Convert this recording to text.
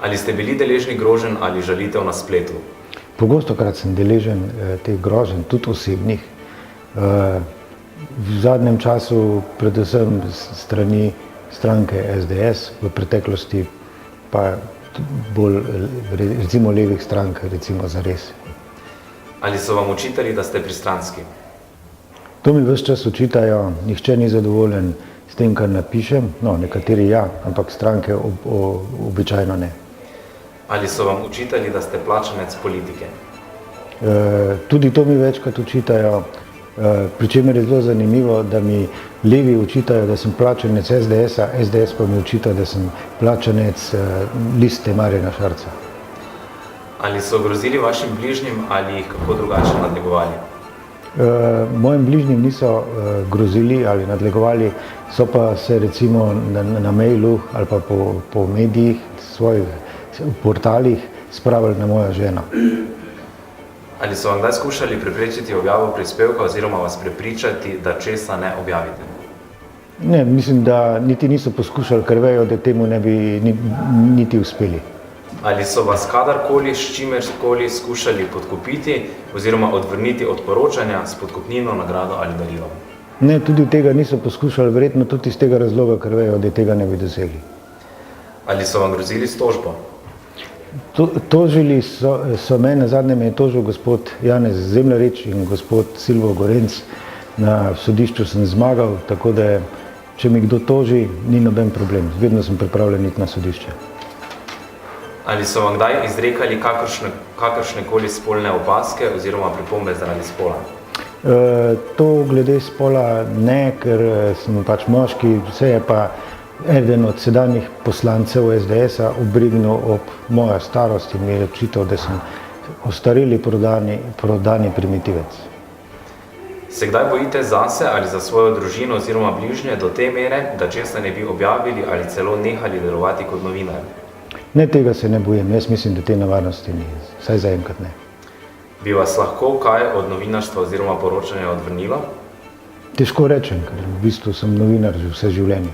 Ali ste bili deležni groženj ali žalitev na spletu? Pogostokrat sem deležen teh groženj, tudi osebnih. V zadnjem času predvsem strani stranke SDS, v preteklosti pa bolj recimo levih strank, recimo Zares. Ali so vam očitali, da ste pristranski? To mi ves čas očitajo, nihče ni zadovoljen s tem, kar napišem, no, nekateri ja, ampak stranke običajno ne. Ali so vam očitali, da ste plačanec politike? Tudi to mi večkrat očitajo, pri čemer je zelo zanimivo, da mi levi očitajo, da sem plačanec SDS-a, SDS pa mi očita, da sem plačanec Liste Marjana Šarca. Ali so grozili vašim bližnjim ali jih kako drugače nadlegovali? Mojim bližnjim niso grozili ali nadlegovali, so pa se recimo na mailu ali pa po medijih, svojih portalih spravili na mojo ženo. Ali so vam kdaj skušali preprečiti objavo prispevka oziroma vas prepričati, da česa ne objavite? Ne, mislim, da niti niso poskušali, ker vejo, da temu ne bi niti uspeli. Ali so vas kadarkoli s čimerkoli skušali podkupiti oziroma odvrniti od poročanja s podkupnino, nagrado ali darilom? Ne, tudi tega niso poskušali, verjetno tudi iz tega razloga, ker vejo, da tega ne bi dosegli. Ali so vam grozili s tožbo? Tožili so me, nazadnje me je tožil gospod Janez Zemljarič in gospod Silvo Gorenc. Na sodišču sem zmagal, tako da če mi kdo toži, ni noben problem. Vedno sem pripravljen iti na sodišče. Ali so vam kdaj izrekali kakršnekoli spolne opazke oziroma pripombe zaradi spola? To glede spola ne, ker sem pač moški, vse je pa eden od sedanjih poslancev SDS-a obrignil ob mojo starost in mi je očital, da sem ostareli prodani primitivec. Se kdaj bojite zase ali za svojo družino oziroma bližnje do te mere, da česa ne bi objavili ali celo nehali delovati kot novinar? Ne, tega se ne bojim, jaz mislim, da te nevarnosti ni, vsaj zaenkrat ne. Bi vas lahko kaj od novinarstva oziroma poročanja odvrnilo? Težko rečem, ker v bistvu sem novinar že vse življenje.